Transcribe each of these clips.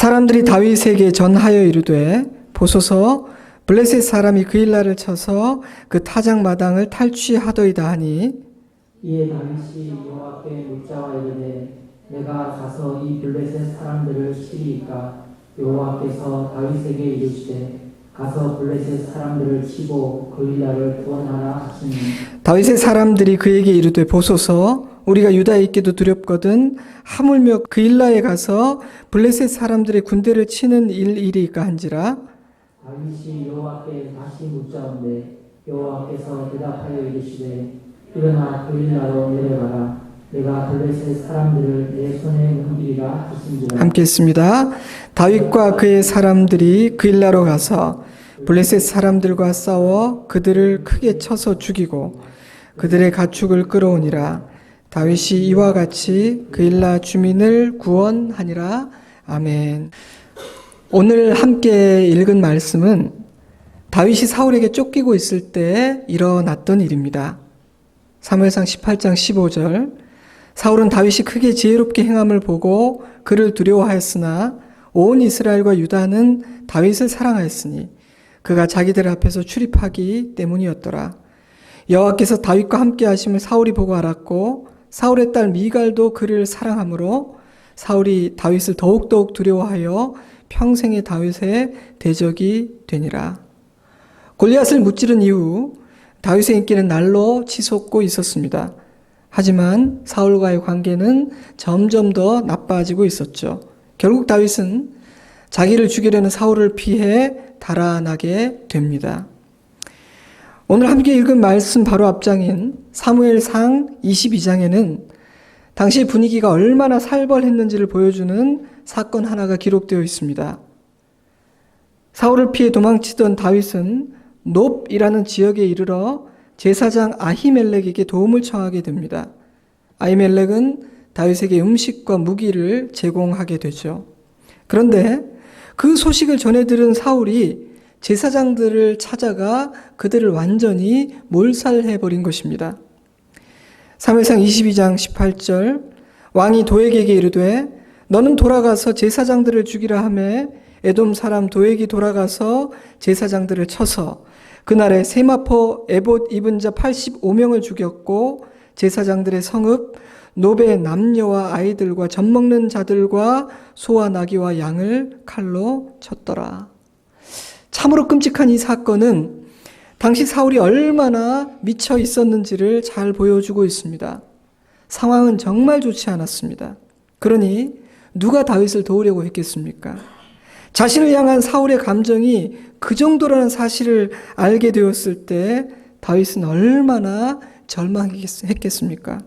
사람들이 다윗에게 전하여 이르되 보소서 블레셋 사람이 그일라를 쳐서 그 타작 마당을 탈취하더이다 하니 이에 다윗이 여호와께 묻자와 이르되 내가 가서 이 블레셋 사람들을 치리이까 여호와께서 다윗에게 이르시되 가서 블레셋 사람들을 치고 그일라를 구원하라 하시니 다윗의 사람들이 그에게 이르되 보소서 우리가 유다에 있기도 두렵거든 하물며 그일라에 가서 블레셋 사람들의 군대를 치는 일이리까 한지라. 다윗이 여호와께 다시 묻자온데 여호와께서 대답하여 이르시되 일어나 그일라로 내려가라 내가 블레셋 사람들을 내 손에 넘기리라 하신지라. 함께 했습니다. 다윗과 그의 사람들이 그일라로 가서 블레셋 사람들과 싸워 그들을 크게 쳐서 죽이고 그들의 가축을 끌어오니라. 다윗이 이와 같이 그일라 주민을 구원하니라. 아멘. 오늘 함께 읽은 말씀은 다윗이 사울에게 쫓기고 있을 때 일어났던 일입니다. 사무엘상 18장 15절 사울은 다윗이 크게 지혜롭게 행함을 보고 그를 두려워하였으나 온 이스라엘과 유다는 다윗을 사랑하였으니 그가 자기들 앞에서 출입하기 때문이었더라. 여호와께서 다윗과 함께 하심을 사울이 보고 알았고 사울의 딸 미갈도 그를 사랑하므로 사울이 다윗을 더욱더욱 두려워하여 평생의 다윗의 대적이 되니라. 골리앗을 무찌른 이후 다윗의 인기는 날로 치솟고 있었습니다. 하지만 사울과의 관계는 점점 더 나빠지고 있었죠. 결국 다윗은 자기를 죽이려는 사울을 피해 달아나게 됩니다. 오늘 함께 읽은 말씀 바로 앞장인 사무엘상 22장에는 당시의 분위기가 얼마나 살벌했는지를 보여주는 사건 하나가 기록되어 있습니다. 사울을 피해 도망치던 다윗은 놉이라는 지역에 이르러 제사장 아히멜렉에게 도움을 청하게 됩니다. 아히멜렉은 다윗에게 음식과 무기를 제공하게 되죠. 그런데 그 소식을 전해 들은 사울이 제사장들을 찾아가 그들을 완전히 몰살해버린 것입니다. 사무엘상 22장 18절 왕이 도액에게 이르되 너는 돌아가서 제사장들을 죽이라 하매 에돔 사람 도액이 돌아가서 제사장들을 쳐서 그날에 세마포 에봇 입은 자 85명을 죽였고 제사장들의 성읍 놉의 남녀와 아이들과 젖 먹는 자들과 소와 나귀와 양을 칼로 쳤더라. 참으로 끔찍한 이 사건은 당시 사울이 얼마나 미쳐 있었는지를 잘 보여주고 있습니다. 상황은 정말 좋지 않았습니다. 그러니 누가 다윗을 도우려고 했겠습니까? 자신을 향한 사울의 감정이 그 정도라는 사실을 알게 되었을 때 다윗은 얼마나 절망했겠습니까?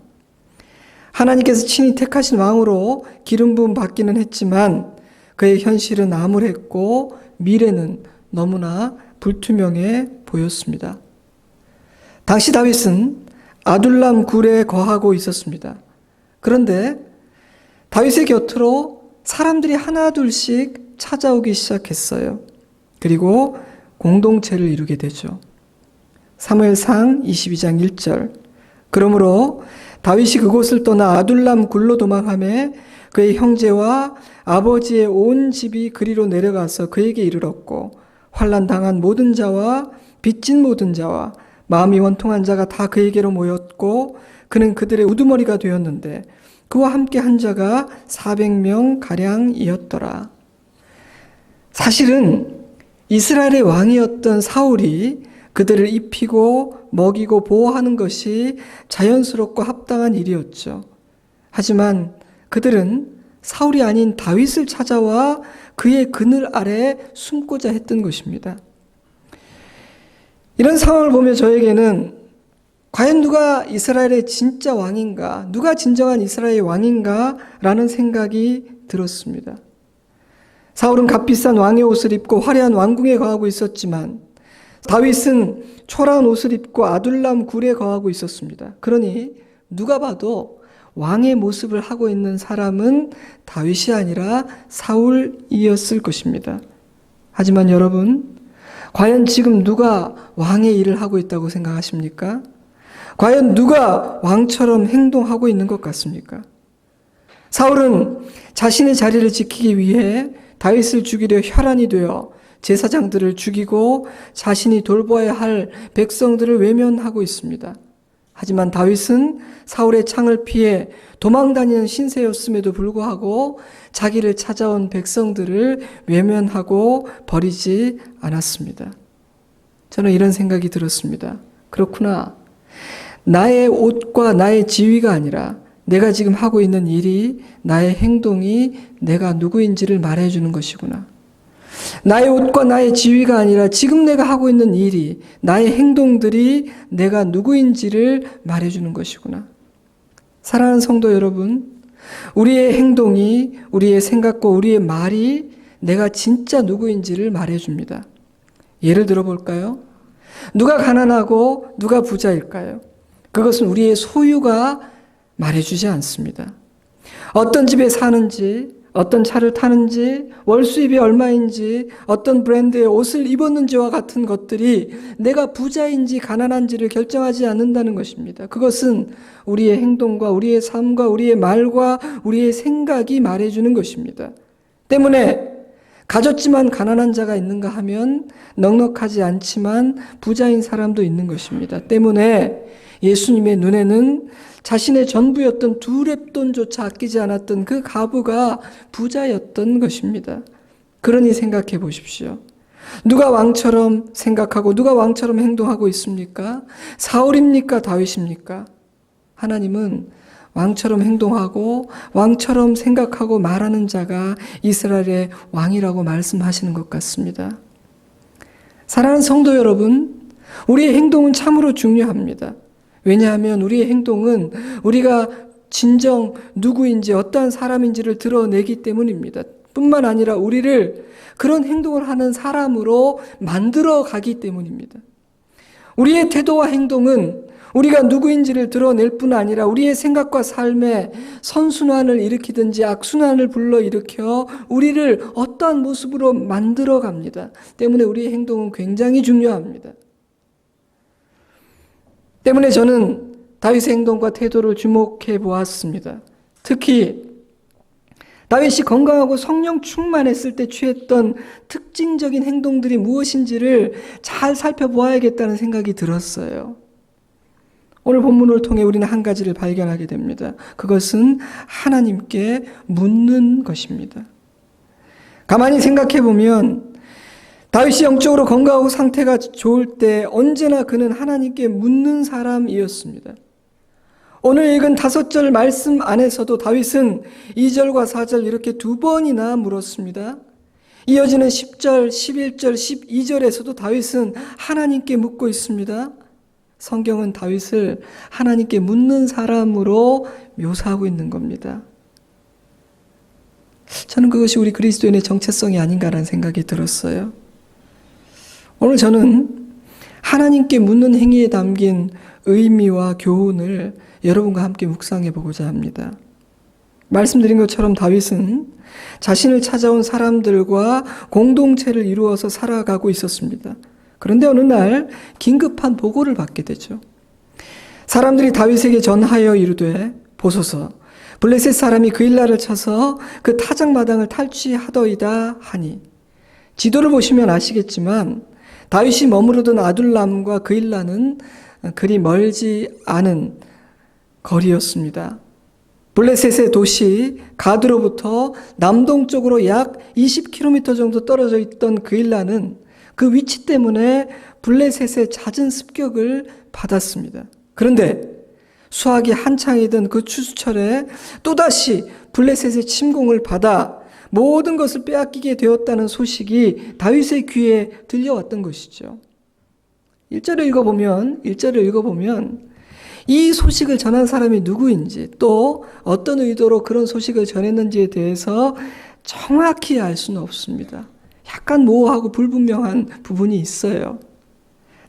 하나님께서 친히 택하신 왕으로 기름 부음 받기는 했지만 그의 현실은 암울했고 미래는 너무나 불투명해 보였습니다. 당시 다윗은 아둘람 굴에 거하고 있었습니다. 그런데 다윗의 곁으로 사람들이 하나둘씩 찾아오기 시작했어요. 그리고 공동체를 이루게 되죠. 사무엘상 22장 1절 그러므로 다윗이 그곳을 떠나 아둘람 굴로 도망하매 그의 형제와 아버지의 온 집이 그리로 내려가서 그에게 이르렀고 환난 당한 모든 자와 빚진 모든 자와 마음이 원통한 자가 다 그에게로 모였고 그는 그들의 우두머리가 되었는데 그와 함께 한 자가 400명 가량이었더라. 사실은 이스라엘의 왕이었던 사울이 그들을 입히고 먹이고 보호하는 것이 자연스럽고 합당한 일이었죠. 하지만 그들은 사울이 아닌 다윗을 찾아와 그의 그늘 아래 숨고자 했던 것입니다. 이런 상황을 보며 저에게는 과연 누가 이스라엘의 진짜 왕인가, 누가 진정한 이스라엘의 왕인가 라는 생각이 들었습니다. 사울은 값비싼 왕의 옷을 입고 화려한 왕궁에 거하고 있었지만 다윗은 초라한 옷을 입고 아둘람 굴에 거하고 있었습니다. 그러니 누가 봐도 왕의 모습을 하고 있는 사람은 다윗이 아니라 사울이었을 것입니다. 하지만 여러분, 과연 지금 누가 왕의 일을 하고 있다고 생각하십니까? 과연 누가 왕처럼 행동하고 있는 것 같습니까? 사울은 자신의 자리를 지키기 위해 다윗을 죽이려 혈안이 되어 제사장들을 죽이고 자신이 돌보아야 할 백성들을 외면하고 있습니다. 하지만 다윗은 사울의 창을 피해 도망다니는 신세였음에도 불구하고 자기를 찾아온 백성들을 외면하고 버리지 않았습니다. 저는 이런 생각이 들었습니다. 그렇구나. 나의 옷과 나의 지위가 아니라 내가 지금 하고 있는 일이, 나의 행동이 내가 누구인지를 말해주는 것이구나. 나의 옷과 나의 지위가 아니라 지금 내가 하고 있는 일이, 나의 행동들이 내가 누구인지를 말해주는 것이구나. 사랑하는 성도 여러분, 우리의 행동이, 우리의 생각과 우리의 말이 내가 진짜 누구인지를 말해줍니다. 예를 들어 볼까요? 누가 가난하고 누가 부자일까요? 그것은 우리의 소유가 말해주지 않습니다. 어떤 집에 사는지, 어떤 차를 타는지, 월 수입이 얼마인지, 어떤 브랜드의 옷을 입었는지와 같은 것들이 내가 부자인지 가난한지를 결정하지 않는다는 것입니다. 그것은 우리의 행동과 우리의 삶과 우리의 말과 우리의 생각이 말해주는 것입니다. 때문에 가졌지만 가난한 자가 있는가 하면 넉넉하지 않지만 부자인 사람도 있는 것입니다. 때문에 예수님의 눈에는 자신의 전부였던 2렙돈조차 아끼지 않았던 그 과부가 부자였던 것입니다. 그러니 생각해 보십시오. 누가 왕처럼 생각하고 누가 왕처럼 행동하고 있습니까? 사울입니까? 다윗입니까? 하나님은 왕처럼 행동하고 왕처럼 생각하고 말하는 자가 이스라엘의 왕이라고 말씀하시는 것 같습니다. 사랑하는 성도 여러분, 우리의 행동은 참으로 중요합니다. 왜냐하면 우리의 행동은 우리가 진정 누구인지 어떠한 사람인지를 드러내기 때문입니다. 뿐만 아니라 우리를 그런 행동을 하는 사람으로 만들어 가기 때문입니다. 우리의 태도와 행동은 우리가 누구인지를 드러낼 뿐 아니라 우리의 생각과 삶에 선순환을 일으키든지 악순환을 불러일으켜 우리를 어떠한 모습으로 만들어 갑니다. 때문에 우리의 행동은 굉장히 중요합니다. 때문에 저는 다윗의 행동과 태도를 주목해 보았습니다. 특히 다윗이 건강하고 성령 충만했을 때 취했던 특징적인 행동들이 무엇인지를 잘 살펴보아야겠다는 생각이 들었어요. 오늘 본문을 통해 우리는 한 가지를 발견하게 됩니다. 그것은 하나님께 묻는 것입니다. 가만히 생각해 보면 다윗이 영적으로 건강하고 상태가 좋을 때 언제나 그는 하나님께 묻는 사람이었습니다. 오늘 읽은 5절 말씀 안에서도 다윗은 2절과 4절 이렇게 2번이나 물었습니다. 이어지는 10절, 11절, 12절에서도 다윗은 하나님께 묻고 있습니다. 성경은 다윗을 하나님께 묻는 사람으로 묘사하고 있는 겁니다. 저는 그것이 우리 그리스도인의 정체성이 아닌가라는 생각이 들었어요. 오늘 저는 하나님께 묻는 행위에 담긴 의미와 교훈을 여러분과 함께 묵상해 보고자 합니다. 말씀드린 것처럼 다윗은 자신을 찾아온 사람들과 공동체를 이루어서 살아가고 있었습니다. 그런데 어느 날 긴급한 보고를 받게 되죠. 사람들이 다윗에게 전하여 이르되 보소서 블레셋 사람이 그일라를 쳐서 그 타작마당을 탈취하더이다 하니, 지도를 보시면 아시겠지만 다윗이 머무르던 아둘람과 그일라는 그리 멀지 않은 거리였습니다. 블레셋의 도시 가드로부터 남동쪽으로 약 20km 정도 떨어져 있던 그일라는 그 위치 때문에 블레셋의 잦은 습격을 받았습니다. 그런데 수확이 한창이던 그 추수철에 또다시 블레셋의 침공을 받아 모든 것을 빼앗기게 되었다는 소식이 다윗의 귀에 들려왔던 것이죠. 1절을 읽어보면 이 소식을 전한 사람이 누구인지, 또 어떤 의도로 그런 소식을 전했는지에 대해서 정확히 알 수는 없습니다. 약간 모호하고 불분명한 부분이 있어요.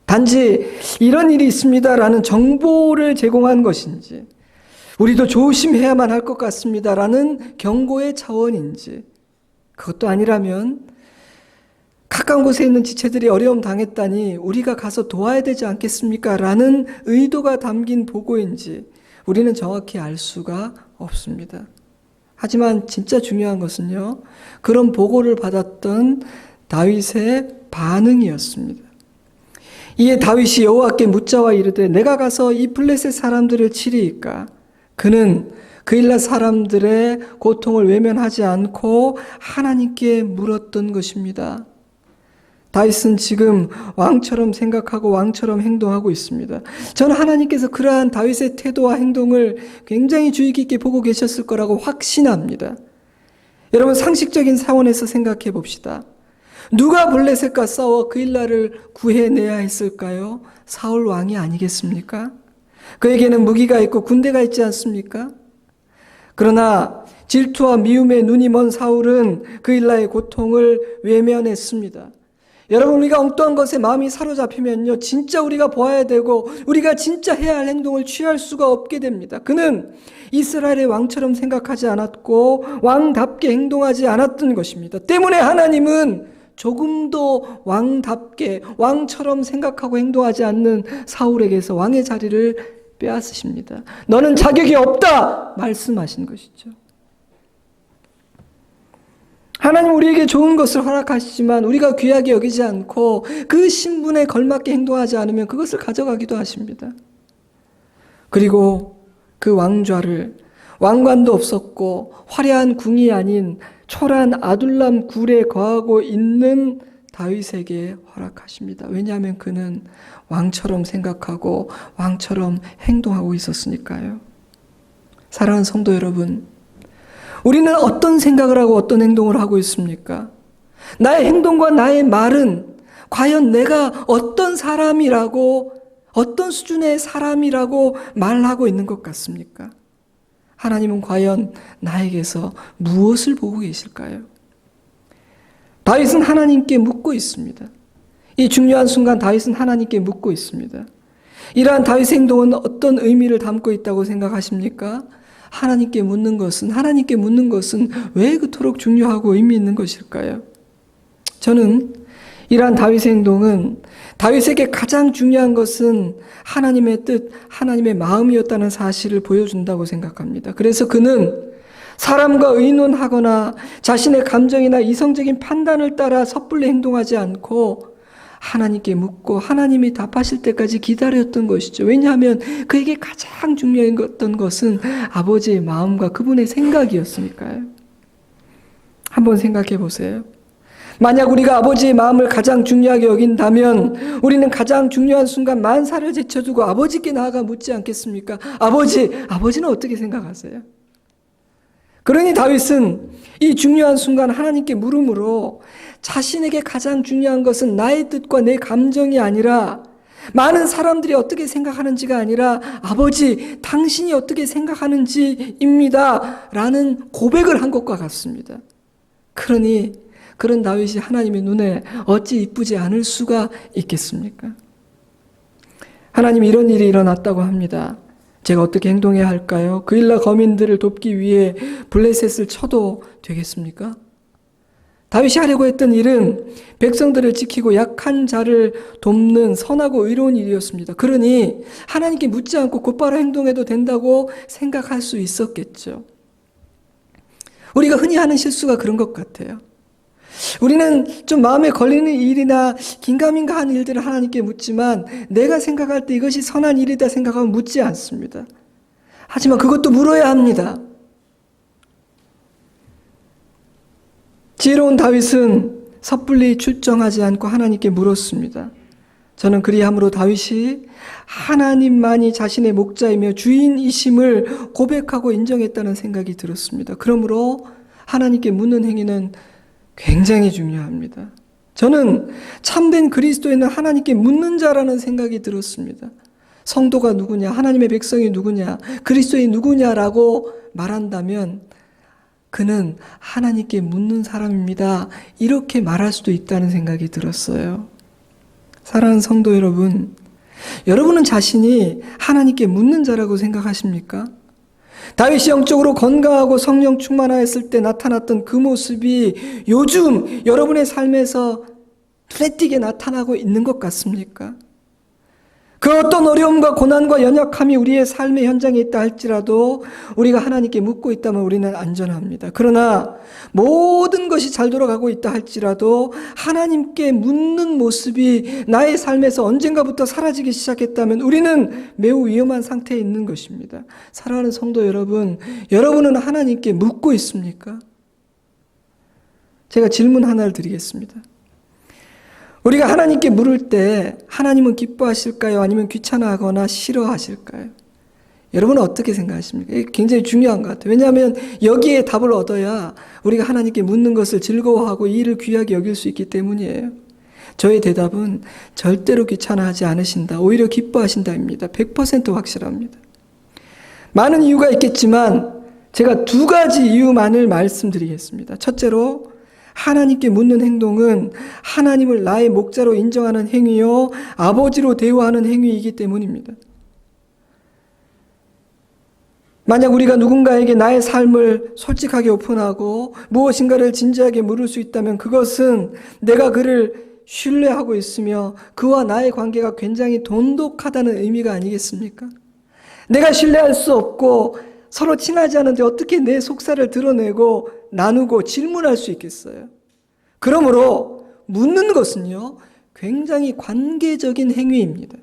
단지 이런 일이 있습니다라는 정보를 제공한 것인지, 우리도 조심해야만 할 것 같습니다라는 경고의 차원인지, 그것도 아니라면 가까운 곳에 있는 지체들이 어려움 당했다니 우리가 가서 도와야 되지 않겠습니까? 라는 의도가 담긴 보고인지 우리는 정확히 알 수가 없습니다. 하지만 진짜 중요한 것은요, 그런 보고를 받았던 다윗의 반응이었습니다. 이에 다윗이 여호와께 묻자와 이르되 내가 가서 이 블레셋 사람들을 치리이까? 그는 그일라 사람들의 고통을 외면하지 않고 하나님께 물었던 것입니다. 다윗은 지금 왕처럼 생각하고 왕처럼 행동하고 있습니다. 저는 하나님께서 그러한 다윗의 태도와 행동을 굉장히 주의 깊게 보고 계셨을 거라고 확신합니다. 여러분, 상식적인 차원에서 생각해 봅시다. 누가 블레셋과 싸워 그일라를 구해내야 했을까요? 사울 왕이 아니겠습니까? 그에게는 무기가 있고 군대가 있지 않습니까? 그러나 질투와 미움에 눈이 먼 사울은 그일라의 고통을 외면했습니다. 여러분, 우리가 엉뚱한 것에 마음이 사로잡히면요, 진짜 우리가 보아야 되고 우리가 진짜 해야 할 행동을 취할 수가 없게 됩니다. 그는 이스라엘의 왕처럼 생각하지 않았고 왕답게 행동하지 않았던 것입니다. 때문에 하나님은 조금도 왕답게 왕처럼 생각하고 행동하지 않는 사울에게서 왕의 자리를 빼앗으십니다. 너는 자격이 없다 말씀하신 것이죠. 하나님 우리에게 좋은 것을 허락하시지만 우리가 귀하게 여기지 않고 그 신분에 걸맞게 행동하지 않으면 그것을 가져가기도 하십니다. 그리고 그 왕좌를 왕관도 없었고 화려한 궁이 아닌 초라한 아둘람 굴에 거하고 있는 다윗에게 허락하십니다. 왜냐하면 그는 왕처럼 생각하고 왕처럼 행동하고 있었으니까요. 사랑하는 성도 여러분, 우리는 어떤 생각을 하고 어떤 행동을 하고 있습니까? 나의 행동과 나의 말은 과연 내가 어떤 사람이라고, 어떤 수준의 사람이라고 말하고 있는 것 같습니까? 하나님은 과연 나에게서 무엇을 보고 계실까요? 다윗은 하나님께 묻고 있습니다. 이 중요한 순간 다윗은 하나님께 묻고 있습니다. 이러한 다윗의 행동은 어떤 의미를 담고 있다고 생각하십니까? 하나님께 묻는 것은 왜 그토록 중요하고 의미 있는 것일까요? 저는 이러한 다윗의 행동은 다윗에게 가장 중요한 것은 하나님의 뜻, 하나님의 마음이었다는 사실을 보여준다고 생각합니다. 그래서 그는 사람과 의논하거나 자신의 감정이나 이성적인 판단을 따라 섣불리 행동하지 않고 하나님께 묻고 하나님이 답하실 때까지 기다렸던 것이죠. 왜냐하면 그에게 가장 중요했던 것은 아버지의 마음과 그분의 생각이었으니까요. 한번 생각해 보세요. 만약 우리가 아버지의 마음을 가장 중요하게 여긴다면 우리는 가장 중요한 순간 만사를 제쳐두고 아버지께 나아가 묻지 않겠습니까? 아버지는 어떻게 생각하세요? 그러니 다윗은 이 중요한 순간 하나님께 물음으로 자신에게 가장 중요한 것은 나의 뜻과 내 감정이 아니라 많은 사람들이 어떻게 생각하는지가 아니라 아버지, 당신이 어떻게 생각하는지입니다. 라는 고백을 한 것과 같습니다. 그러니 그런 다윗이 하나님의 눈에 어찌 이쁘지 않을 수가 있겠습니까? 하나님이 이런 일이 일어났다고 합니다. 제가 어떻게 행동해야 할까요? 그일라 거민들을 돕기 위해 블레셋을 쳐도 되겠습니까? 다윗이 하려고 했던 일은 백성들을 지키고 약한 자를 돕는 선하고 의로운 일이었습니다. 그러니 하나님께 묻지 않고 곧바로 행동해도 된다고 생각할 수 있었겠죠. 우리가 흔히 하는 실수가 그런 것 같아요. 우리는 좀 마음에 걸리는 일이나 긴가민가한 일들을 하나님께 묻지만 내가 생각할 때 이것이 선한 일이다 생각하면 묻지 않습니다. 하지만 그것도 물어야 합니다. 지혜로운 다윗은 섣불리 출정하지 않고 하나님께 물었습니다. 저는 그리함으로 다윗이 하나님만이 자신의 목자이며 주인이심을 고백하고 인정했다는 생각이 들었습니다. 그러므로 하나님께 묻는 행위는 굉장히 중요합니다. 저는 참된 그리스도인은 하나님께 묻는 자라는 생각이 들었습니다. 성도가 누구냐, 하나님의 백성이 누구냐, 그리스도인이 누구냐라고 말한다면 그는 하나님께 묻는 사람입니다. 이렇게 말할 수도 있다는 생각이 들었어요. 사랑하는 성도 여러분, 여러분은 자신이 하나님께 묻는 자라고 생각하십니까? 다윗이 영적으로 건강하고 성령 충만하였을 때 나타났던 그 모습이 요즘 여러분의 삶에서 눈에 띄게 나타나고 있는 것 같습니까? 그 어떤 어려움과 고난과 연약함이 우리의 삶의 현장에 있다 할지라도 우리가 하나님께 묻고 있다면 우리는 안전합니다. 그러나 모든 것이 잘 돌아가고 있다 할지라도 하나님께 묻는 모습이 나의 삶에서 언젠가부터 사라지기 시작했다면 우리는 매우 위험한 상태에 있는 것입니다. 사랑하는 성도 여러분, 여러분은 하나님께 묻고 있습니까? 제가 질문 하나를 드리겠습니다. 우리가 하나님께 물을 때 하나님은 기뻐하실까요? 아니면 귀찮아하거나 싫어하실까요? 여러분은 어떻게 생각하십니까? 이게 굉장히 중요한 것 같아요. 왜냐하면 여기에 답을 얻어야 우리가 하나님께 묻는 것을 즐거워하고 이 일을 귀하게 여길 수 있기 때문이에요. 저의 대답은 절대로 귀찮아하지 않으신다. 오히려 기뻐하신다입니다. 100% 확실합니다. 많은 이유가 있겠지만 제가 두 가지 이유만을 말씀드리겠습니다. 첫째로 하나님께 묻는 행동은 하나님을 나의 목자로 인정하는 행위요, 아버지로 대우하는 행위이기 때문입니다. 만약 우리가 누군가에게 나의 삶을 솔직하게 오픈하고 무엇인가를 진지하게 물을 수 있다면 그것은 내가 그를 신뢰하고 있으며 그와 나의 관계가 굉장히 돈독하다는 의미가 아니겠습니까? 내가 신뢰할 수 없고 서로 친하지 않은데 어떻게 내 속사를 드러내고 나누고 질문할 수 있겠어요? 그러므로 묻는 것은요, 굉장히 관계적인 행위입니다.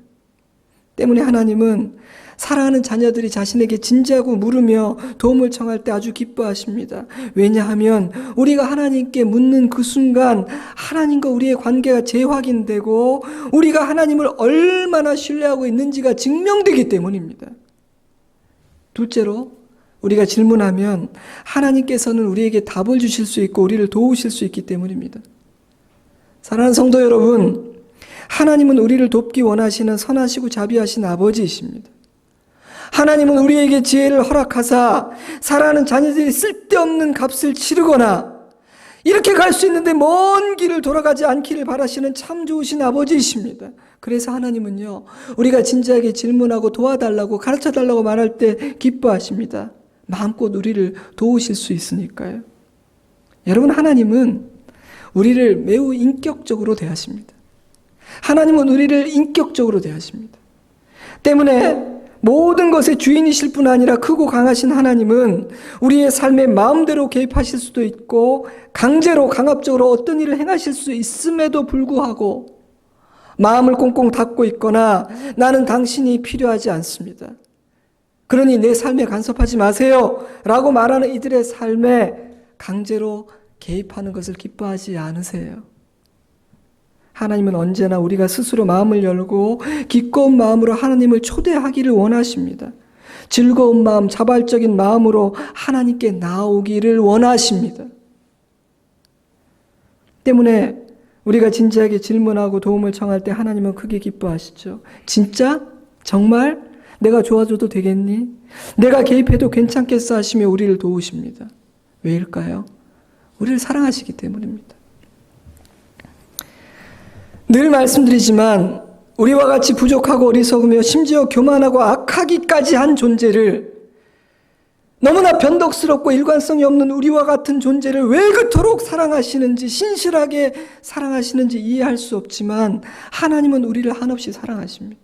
때문에 하나님은 사랑하는 자녀들이 자신에게 진지하고 물으며 도움을 청할 때 아주 기뻐하십니다. 왜냐하면 우리가 하나님께 묻는 그 순간 하나님과 우리의 관계가 재확인되고 우리가 하나님을 얼마나 신뢰하고 있는지가 증명되기 때문입니다. 둘째로 우리가 질문하면 하나님께서는 우리에게 답을 주실 수 있고 우리를 도우실 수 있기 때문입니다. 사랑하는 성도 여러분, 하나님은 우리를 돕기 원하시는 선하시고 자비하신 아버지이십니다. 하나님은 우리에게 지혜를 허락하사 사랑하는 자녀들이 쓸데없는 값을 치르거나 이렇게 갈 수 있는데 먼 길을 돌아가지 않기를 바라시는 참 좋으신 아버지이십니다. 그래서 하나님은요, 우리가 진지하게 질문하고 도와달라고 가르쳐달라고 말할 때 기뻐하십니다. 마음껏 우리를 도우실 수 있으니까요. 여러분, 하나님은 우리를 매우 인격적으로 대하십니다. 하나님은 우리를 인격적으로 대하십니다. 때문에 모든 것의 주인이실 뿐 아니라 크고 강하신 하나님은 우리의 삶에 마음대로 개입하실 수도 있고 강제로 강압적으로 어떤 일을 행하실 수 있음에도 불구하고 마음을 꽁꽁 닫고 있거나 나는 당신이 필요하지 않습니다. 그러니 내 삶에 간섭하지 마세요 라고 말하는 이들의 삶에 강제로 개입하는 것을 기뻐하지 않으세요. 하나님은 언제나 우리가 스스로 마음을 열고 기꺼운 마음으로 하나님을 초대하기를 원하십니다. 즐거운 마음, 자발적인 마음으로 하나님께 나오기를 원하십니다. 때문에 우리가 진지하게 질문하고 도움을 청할 때 하나님은 크게 기뻐하시죠. 진짜? 정말? 내가 도와줘도 되겠니? 내가 개입해도 괜찮겠어 하시며 우리를 도우십니다. 왜일까요? 우리를 사랑하시기 때문입니다. 늘 말씀드리지만 우리와 같이 부족하고 어리석으며 심지어 교만하고 악하기까지 한 존재를, 너무나 변덕스럽고 일관성이 없는 우리와 같은 존재를 왜 그토록 사랑하시는지, 신실하게 사랑하시는지 이해할 수 없지만 하나님은 우리를 한없이 사랑하십니다.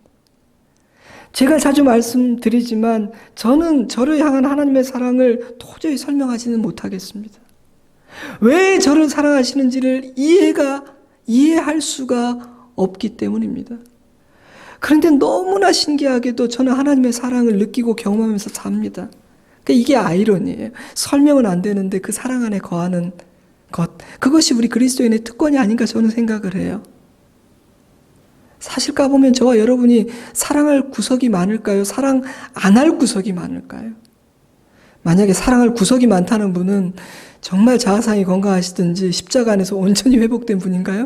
제가 자주 말씀드리지만 저는 저를 향한 하나님의 사랑을 도저히 설명하지는 못하겠습니다. 왜 저를 사랑하시는지를 이해할 수가 없기 때문입니다. 그런데 너무나 신기하게도 저는 하나님의 사랑을 느끼고 경험하면서 삽니다. 그러니까 이게 아이러니예요. 설명은 안 되는데 그 사랑 안에 거하는 것, 그것이 우리 그리스도인의 특권이 아닌가 저는 생각을 해요. 사실 까보면 저와 여러분이 사랑할 구석이 많을까요? 사랑 안 할 구석이 많을까요? 만약에 사랑할 구석이 많다는 분은 정말 자아상이 건강하시든지 십자가 안에서 온전히 회복된 분인가요?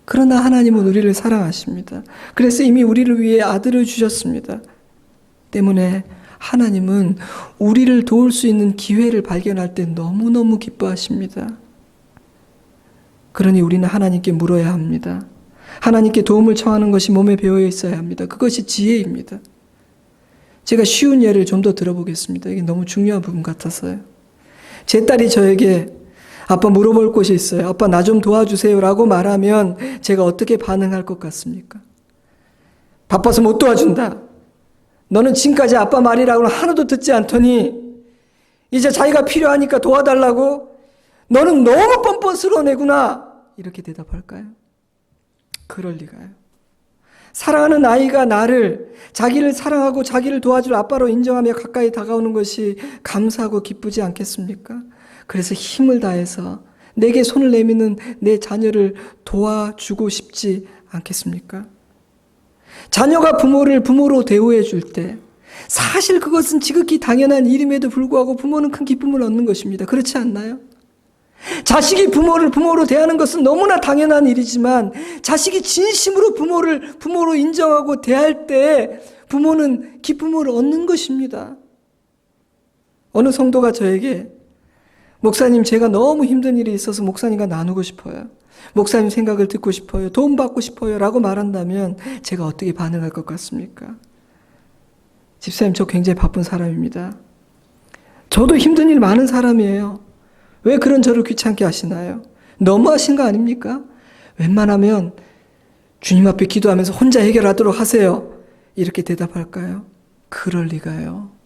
그러나 하나님은 우리를 사랑하십니다. 그래서 이미 우리를 위해 아들을 주셨습니다. 때문에 하나님은 우리를 도울 수 있는 기회를 발견할 때 너무너무 기뻐하십니다. 그러니 우리는 하나님께 물어야 합니다. 하나님께 도움을 청하는 것이 몸에 배어 있어야 합니다. 그것이 지혜입니다. 제가 쉬운 예를 좀 더 들어보겠습니다. 이게 너무 중요한 부분 같아서요. 제 딸이 저에게 아빠 물어볼 곳이 있어요. 아빠 나 좀 도와주세요 라고 말하면 제가 어떻게 반응할 것 같습니까? 바빠서 못 도와준다. 너는 지금까지 아빠 말이라고는 하나도 듣지 않더니 이제 자기가 필요하니까 도와달라고? 너는 너무 뻔뻔스러운 애구나. 이렇게 대답할까요? 그럴 리가요. 사랑하는 아이가 자기를 사랑하고 자기를 도와줄 아빠로 인정하며 가까이 다가오는 것이 감사하고 기쁘지 않겠습니까? 그래서 힘을 다해서 내게 손을 내미는 내 자녀를 도와주고 싶지 않겠습니까? 자녀가 부모를 부모로 대우해 줄 때 사실 그것은 지극히 당연한 일임에도 불구하고 부모는 큰 기쁨을 얻는 것입니다. 그렇지 않나요? 자식이 부모를 부모로 대하는 것은 너무나 당연한 일이지만 자식이 진심으로 부모를 부모로 인정하고 대할 때 부모는 기쁨을 얻는 것입니다. 어느 성도가 저에게 목사님, 제가 너무 힘든 일이 있어서 목사님과 나누고 싶어요. 목사님 생각을 듣고 싶어요. 도움받고 싶어요. 라고 말한다면 제가 어떻게 반응할 것 같습니까? 집사님, 저 굉장히 바쁜 사람입니다. 저도 힘든 일 많은 사람이에요. 왜 그런 저를 귀찮게 하시나요? 너무하신 거 아닙니까? 웬만하면 주님 앞에 기도하면서 혼자 해결하도록 하세요. 이렇게 대답할까요? 그럴 리가요.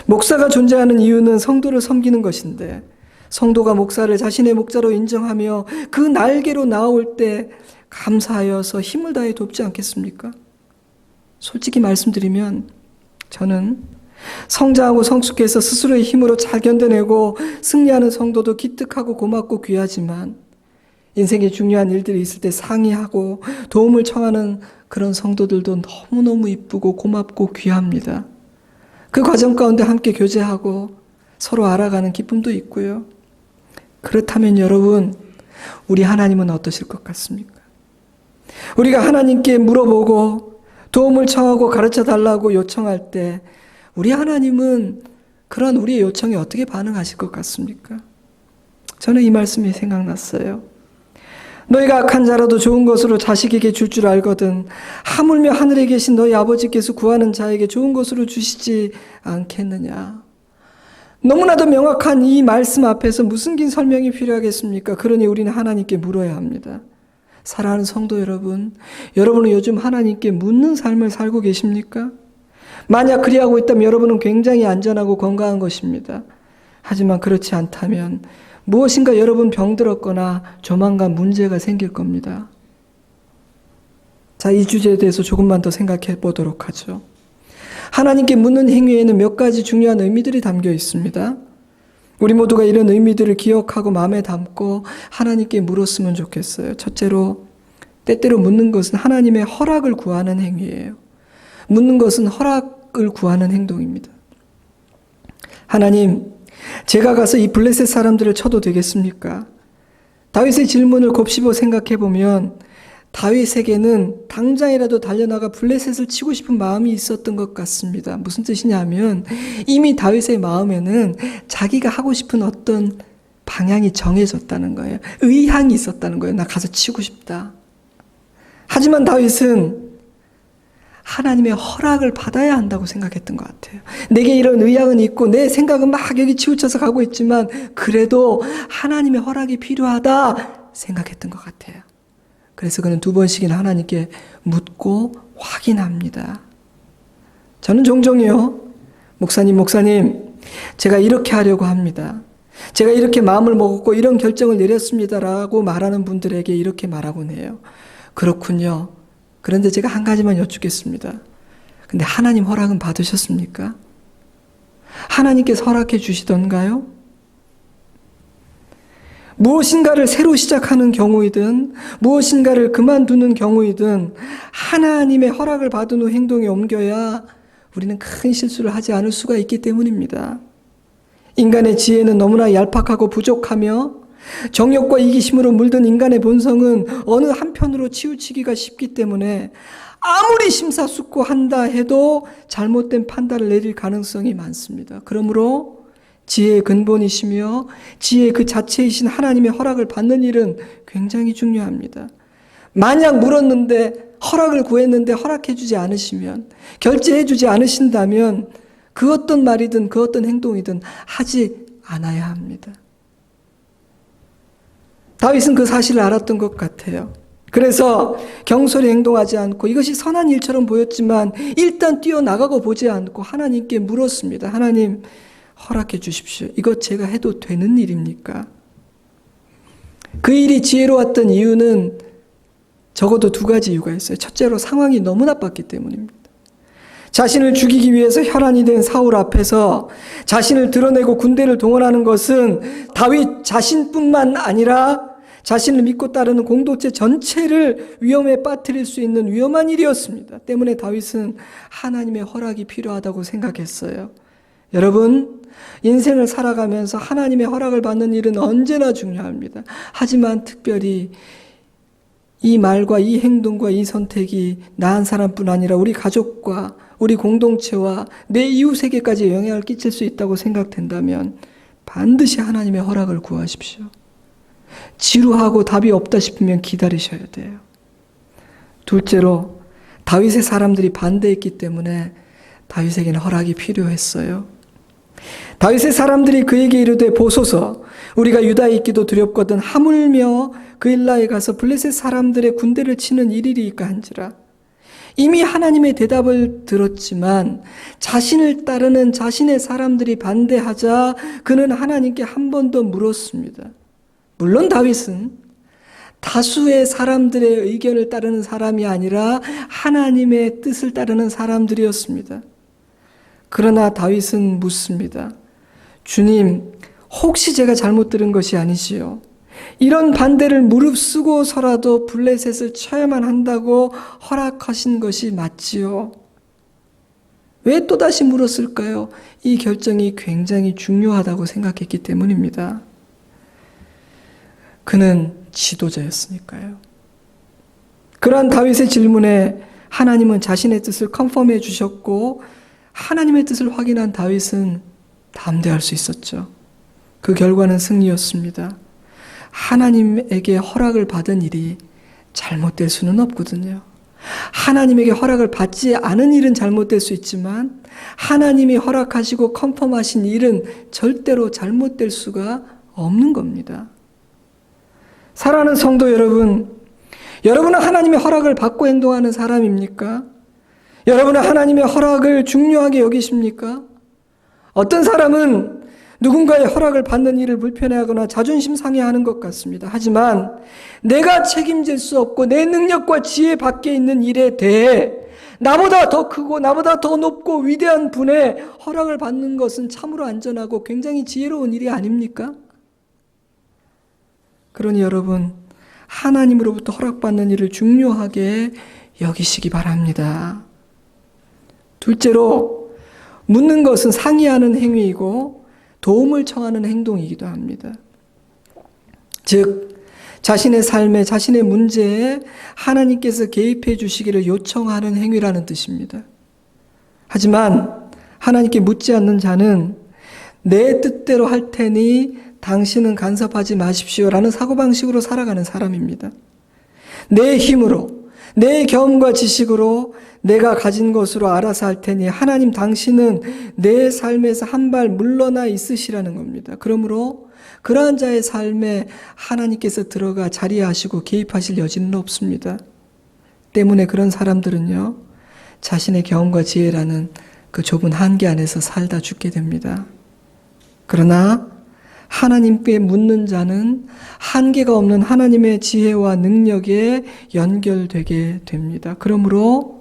목사가 존재하는 이유는 성도를 섬기는 것인데 성도가 목사를 자신의 목자로 인정하며 그 날개로 나올 때 감사하여서 힘을 다해 돕지 않겠습니까? 솔직히 말씀드리면 저는 성장하고 성숙해서 스스로의 힘으로 잘 견뎌내고 승리하는 성도도 기특하고 고맙고 귀하지만 인생에 중요한 일들이 있을 때 상의하고 도움을 청하는 그런 성도들도 너무너무 이쁘고 고맙고 귀합니다. 그 과정 가운데 함께 교제하고 서로 알아가는 기쁨도 있고요. 그렇다면 여러분, 우리 하나님은 어떠실 것 같습니까? 우리가 하나님께 물어보고 도움을 청하고 가르쳐 달라고 요청할 때 우리 하나님은 그런 우리의 요청에 어떻게 반응하실 것 같습니까? 저는 이 말씀이 생각났어요. 너희가 악한 자라도 좋은 것으로 자식에게 줄 줄 알거든 하물며 하늘에 계신 너희 아버지께서 구하는 자에게 좋은 것으로 주시지 않겠느냐. 너무나도 명확한 이 말씀 앞에서 무슨 긴 설명이 필요하겠습니까? 그러니 우리는 하나님께 물어야 합니다. 사랑하는 성도 여러분, 여러분은 요즘 하나님께 묻는 삶을 살고 계십니까? 만약 그리하고 있다면 여러분은 굉장히 안전하고 건강한 것입니다. 하지만 그렇지 않다면 무엇인가 여러분 병들었거나 조만간 문제가 생길 겁니다. 자, 이 주제에 대해서 조금만 더 생각해 보도록 하죠. 하나님께 묻는 행위에는 몇 가지 중요한 의미들이 담겨 있습니다. 우리 모두가 이런 의미들을 기억하고 마음에 담고 하나님께 물었으면 좋겠어요. 첫째로, 때때로 묻는 것은 하나님의 허락을 구하는 행위예요. 묻는 것은 허락을 구하는 행동입니다. 하나님, 제가 가서 이 블레셋 사람들을 쳐도 되겠습니까? 다윗의 질문을 곱씹어 생각해 보면 다윗에게는 당장이라도 달려나가 블레셋을 치고 싶은 마음이 있었던 것 같습니다. 무슨 뜻이냐면 이미 다윗의 마음에는 자기가 하고 싶은 어떤 방향이 정해졌다는 거예요. 의향이 있었다는 거예요. 나 가서 치고 싶다. 하지만 다윗은 하나님의 허락을 받아야 한다고 생각했던 것 같아요. 내게 이런 의향은 있고 내 생각은 막 여기 치우쳐서 가고 있지만 그래도 하나님의 허락이 필요하다 생각했던 것 같아요. 그래서 그는 2번씩이나 하나님께 묻고 확인합니다. 저는 종종요, 목사님, 제가 이렇게 하려고 합니다. 제가 이렇게 마음을 먹었고 이런 결정을 내렸습니다라고 말하는 분들에게 이렇게 말하곤 해요. 그렇군요. 그런데 제가 한 가지만 여쭙겠습니다. 근데 하나님 허락은 받으셨습니까? 하나님께서 허락해 주시던가요? 무엇인가를 새로 시작하는 경우이든 무엇인가를 그만두는 경우이든 하나님의 허락을 받은 후 행동에 옮겨야 우리는 큰 실수를 하지 않을 수가 있기 때문입니다. 인간의 지혜는 너무나 얄팍하고 부족하며 정욕과 이기심으로 물든 인간의 본성은 어느 한편으로 치우치기가 쉽기 때문에 아무리 심사숙고한다 해도 잘못된 판단을 내릴 가능성이 많습니다. 그러므로 지혜의 근본이시며 지혜 그 자체이신 하나님의 허락을 받는 일은 굉장히 중요합니다. 만약 물었는데 허락을 구했는데 허락해주지 않으시면 결제해주지 않으신다면 그 어떤 말이든 그 어떤 행동이든 하지 않아야 합니다. 다윗은 그 사실을 알았던 것 같아요. 그래서 경솔히 행동하지 않고 이것이 선한 일처럼 보였지만 일단 뛰어나가고 보지 않고 하나님께 물었습니다. 하나님, 허락해 주십시오. 이것 제가 해도 되는 일입니까? 그 일이 지혜로웠던 이유는 적어도 두 가지 이유가 있어요. 첫째로 상황이 너무 나빴기 때문입니다. 자신을 죽이기 위해서 혈안이 된 사울 앞에서 자신을 드러내고 군대를 동원하는 것은 다윗 자신뿐만 아니라 자신을 믿고 따르는 공동체 전체를 위험에 빠뜨릴 수 있는 위험한 일이었습니다. 때문에 다윗은 하나님의 허락이 필요하다고 생각했어요. 여러분, 인생을 살아가면서 하나님의 허락을 받는 일은 언제나 중요합니다. 하지만 특별히 이 말과 이 행동과 이 선택이 나 한 사람뿐 아니라 우리 가족과 우리 공동체와 내 이웃에게까지 영향을 끼칠 수 있다고 생각된다면 반드시 하나님의 허락을 구하십시오. 지루하고 답이 없다 싶으면 기다리셔야 돼요. 둘째로 다윗의 사람들이 반대했기 때문에 다윗에게는 허락이 필요했어요. 다윗의 사람들이 그에게 이르되 보소서, 우리가 유다에 있기도 두렵거든 하물며 그일라에 가서 블레셋 사람들의 군대를 치는 일이리까 한지라. 이미 하나님의 대답을 들었지만 자신을 따르는 자신의 사람들이 반대하자 그는 하나님께 한 번 더 물었습니다. 물론 다윗은 다수의 사람들의 의견을 따르는 사람이 아니라 하나님의 뜻을 따르는 사람들이었습니다. 그러나 다윗은 묻습니다. 주님, 혹시 제가 잘못 들은 것이 아니시요? 이런 반대를 무릅쓰고서라도 블레셋을 쳐야만 한다고 허락하신 것이 맞지요? 왜 또다시 물었을까요? 이 결정이 굉장히 중요하다고 생각했기 때문입니다. 그는 지도자였으니까요. 그러한 다윗의 질문에 하나님은 자신의 뜻을 컨펌해 주셨고 하나님의 뜻을 확인한 다윗은 담대할 수 있었죠. 그 결과는 승리였습니다. 하나님에게 허락을 받은 일이 잘못될 수는 없거든요. 하나님에게 허락을 받지 않은 일은 잘못될 수 있지만 하나님이 허락하시고 컨펌하신 일은 절대로 잘못될 수가 없는 겁니다. 사랑하는 성도 여러분, 여러분은 하나님의 허락을 받고 행동하는 사람입니까? 여러분은 하나님의 허락을 중요하게 여기십니까? 어떤 사람은 누군가의 허락을 받는 일을 불편해하거나 자존심 상해하는 것 같습니다. 하지만 내가 책임질 수 없고 내 능력과 지혜 밖에 있는 일에 대해 나보다 더 크고 나보다 더 높고 위대한 분의 허락을 받는 것은 참으로 안전하고 굉장히 지혜로운 일이 아닙니까? 그러니 여러분, 하나님으로부터 허락받는 일을 중요하게 여기시기 바랍니다. 둘째로, 묻는 것은 상의하는 행위이고 도움을 청하는 행동이기도 합니다. 즉, 자신의 삶에, 자신의 문제에 하나님께서 개입해 주시기를 요청하는 행위라는 뜻입니다. 하지만 하나님께 묻지 않는 자는 내 뜻대로 할 테니 당신은 간섭하지 마십시오라는 사고방식으로 살아가는 사람입니다. 내 힘으로, 내 경험과 지식으로 내가 가진 것으로 알아서 할 테니 하나님 당신은 내 삶에서 한 발 물러나 있으시라는 겁니다. 그러므로 그러한 자의 삶에 하나님께서 들어가 자리하시고 개입하실 여지는 없습니다. 때문에 그런 사람들은요, 자신의 경험과 지혜라는 그 좁은 한계 안에서 살다 죽게 됩니다. 그러나 하나님께 묻는 자는 한계가 없는 하나님의 지혜와 능력에 연결되게 됩니다. 그러므로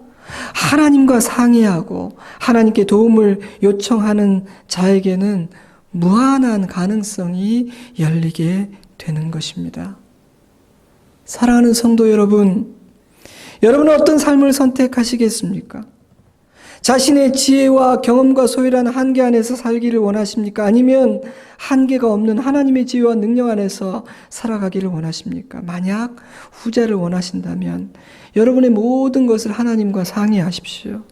하나님과 상의하고 하나님께 도움을 요청하는 자에게는 무한한 가능성이 열리게 되는 것입니다. 사랑하는 성도 여러분, 여러분은 어떤 삶을 선택하시겠습니까? 자신의 지혜와 경험과 소유라는 한계 안에서 살기를 원하십니까? 아니면 한계가 없는 하나님의 지혜와 능력 안에서 살아가기를 원하십니까? 만약 후자를 원하신다면 여러분의 모든 것을 하나님과 상의하십시오.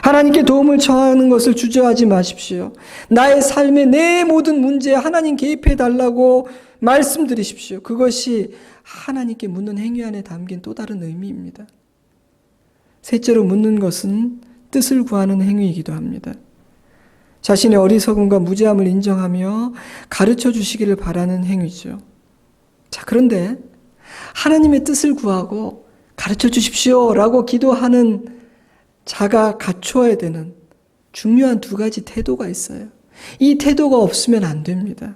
하나님께 도움을 청하는 것을 주저하지 마십시오. 나의 삶의 내 모든 문제에 하나님 개입해 달라고 말씀드리십시오. 그것이 하나님께 묻는 행위 안에 담긴 또 다른 의미입니다. 셋째로 묻는 것은 뜻을 구하는 행위이기도 합니다. 자신의 어리석음과 무지함을 인정하며 가르쳐 주시기를 바라는 행위죠. 자, 그런데 하나님의 뜻을 구하고 가르쳐 주십시오라고 기도하는 자가 갖추어야 되는 중요한 두 가지 태도가 있어요. 이 태도가 없으면 안 됩니다.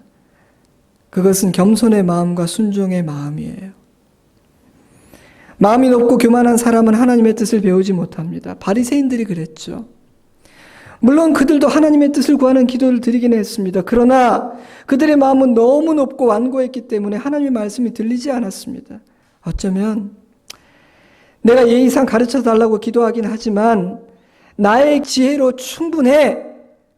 그것은 겸손의 마음과 순종의 마음이에요. 마음이 높고 교만한 사람은 하나님의 뜻을 배우지 못합니다. 바리새인들이 그랬죠. 물론 그들도 하나님의 뜻을 구하는 기도를 드리긴 했습니다. 그러나 그들의 마음은 너무 높고 완고했기 때문에 하나님의 말씀이 들리지 않았습니다. 어쩌면 내가 예의상 가르쳐 달라고 기도하긴 하지만 나의 지혜로 충분해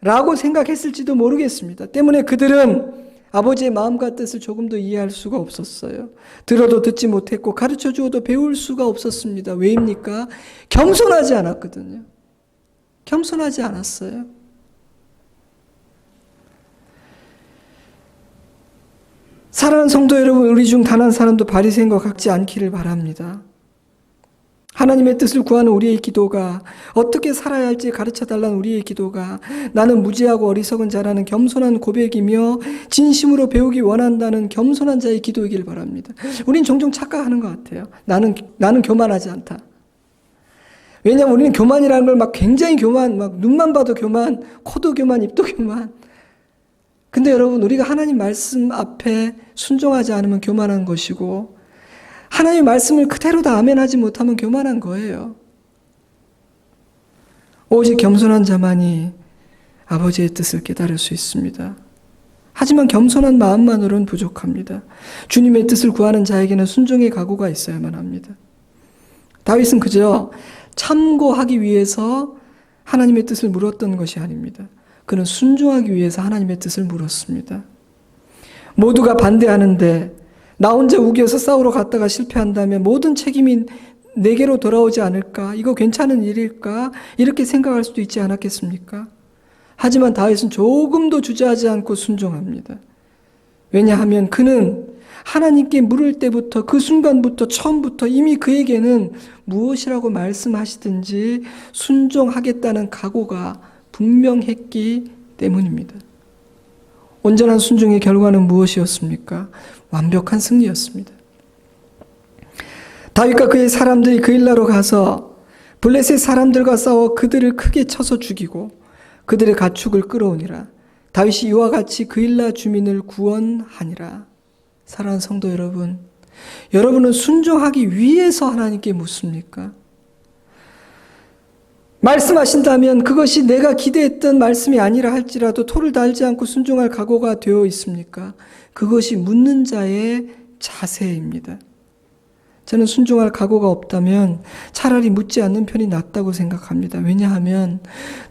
라고 생각했을지도 모르겠습니다. 때문에 그들은 아버지의 마음과 뜻을 조금도 이해할 수가 없었어요. 들어도 듣지 못했고 가르쳐 주어도 배울 수가 없었습니다. 왜입니까? 겸손하지 않았거든요. 겸손하지 않았어요. 사랑하는 성도 여러분, 우리 중 단 한 사람도 바리새인과 같지 않기를 바랍니다. 하나님의 뜻을 구하는 우리의 기도가, 어떻게 살아야 할지 가르쳐달라는 우리의 기도가 나는 무지하고 어리석은 자라는 겸손한 고백이며 진심으로 배우기 원한다는 겸손한 자의 기도이길 바랍니다. 우린 종종 착각하는 것 같아요. 나는 교만하지 않다. 왜냐하면 우리는 교만이라는 걸 막 굉장히 막 눈만 봐도 교만, 코도 교만, 입도 교만. 근데 여러분, 우리가 하나님 말씀 앞에 순종하지 않으면 교만한 것이고, 하나님의 말씀을 그대로 다 아멘하지 못하면 교만한 거예요. 오직 겸손한 자만이 아버지의 뜻을 깨달을 수 있습니다. 하지만 겸손한 마음만으로는 부족합니다. 주님의 뜻을 구하는 자에게는 순종의 각오가 있어야만 합니다. 다윗은 그저 참고하기 위해서 하나님의 뜻을 물었던 것이 아닙니다. 그는 순종하기 위해서 하나님의 뜻을 물었습니다. 모두가 반대하는데 나 혼자 우겨서 싸우러 갔다가 실패한다면 모든 책임이 내게로 돌아오지 않을까? 이거 괜찮은 일일까? 이렇게 생각할 수도 있지 않았겠습니까? 하지만 다윗은 조금도 주저하지 않고 순종합니다. 왜냐하면 그는 하나님께 물을 때부터, 그 순간부터, 처음부터 이미 그에게는 무엇이라고 말씀하시든지 순종하겠다는 각오가 분명했기 때문입니다. 온전한 순종의 결과는 무엇이었습니까? 완벽한 승리였습니다. 다윗과 그의 사람들이 그일라로 가서 블레셋 사람들과 싸워 그들을 크게 쳐서 죽이고 그들의 가축을 끌어오니라. 다윗이 이와 같이 그일라 주민을 구원하니라. 사랑하는 성도 여러분, 여러분은 순종하기 위해서 하나님께 묻습니까? 말씀하신다면 그것이 내가 기대했던 말씀이 아니라 할지라도 토를 달지 않고 순종할 각오가 되어 있습니까? 그것이 묻는 자의 자세입니다. 저는 순종할 각오가 없다면 차라리 묻지 않는 편이 낫다고 생각합니다. 왜냐하면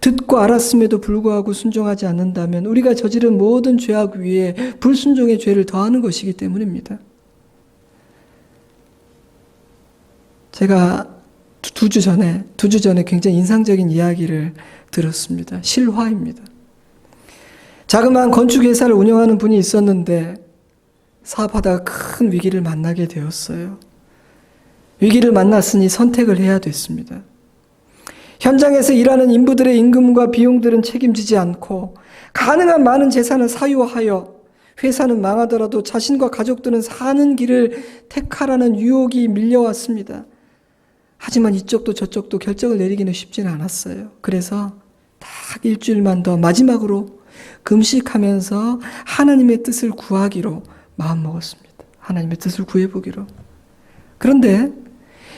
듣고 알았음에도 불구하고 순종하지 않는다면 우리가 저지른 모든 죄악 위에 불순종의 죄를 더하는 것이기 때문입니다. 제가 두 주 전에 굉장히 인상적인 이야기를 들었습니다. 실화입니다. 자그마한 건축회사를 운영하는 분이 있었는데 사업하다가 큰 위기를 만나게 되었어요. 위기를 만났으니 선택을 해야 됐습니다. 현장에서 일하는 인부들의 임금과 비용들은 책임지지 않고 가능한 많은 재산을 사유하여 회사는 망하더라도 자신과 가족들은 사는 길을 택하라는 유혹이 밀려왔습니다. 하지만 이쪽도 저쪽도 결정을 내리기는 쉽지는 않았어요. 그래서 딱 일주일만 더 마지막으로 금식하면서 하나님의 뜻을 구하기로 마음먹었습니다. 하나님의 뜻을 구해보기로. 그런데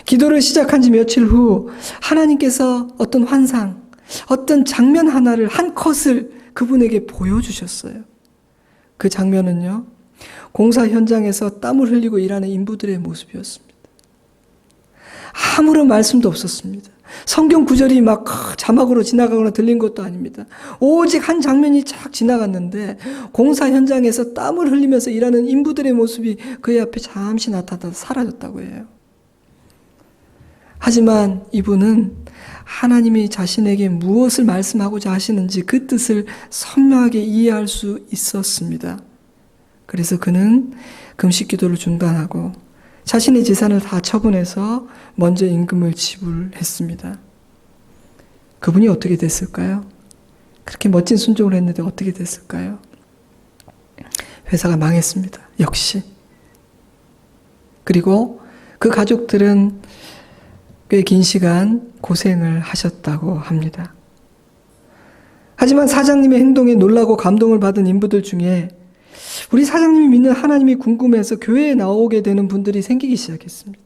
기도를 시작한 지 며칠 후 하나님께서 어떤 환상, 어떤 장면 하나를, 한 컷을 그분에게 보여주셨어요. 그 장면은요, 공사 현장에서 땀을 흘리고 일하는 인부들의 모습이었습니다. 아무런 말씀도 없었습니다. 성경 구절이 막 자막으로 지나가거나 들린 것도 아닙니다. 오직 한 장면이 쫙 지나갔는데 공사 현장에서 땀을 흘리면서 일하는 인부들의 모습이 그의 앞에 잠시 나타나서 사라졌다고 해요. 하지만 이분은 하나님이 자신에게 무엇을 말씀하고자 하시는지 그 뜻을 선명하게 이해할 수 있었습니다. 그래서 그는 금식 기도를 중단하고 자신의 재산을 다 처분해서 먼저 임금을 지불했습니다. 그분이 어떻게 됐을까요? 그렇게 멋진 순종을 했는데 어떻게 됐을까요? 회사가 망했습니다. 역시. 그리고 그 가족들은 꽤 긴 시간 고생을 하셨다고 합니다. 하지만 사장님의 행동에 놀라고 감동을 받은 인부들 중에 우리 사장님이 믿는 하나님이 궁금해서 교회에 나오게 되는 분들이 생기기 시작했습니다.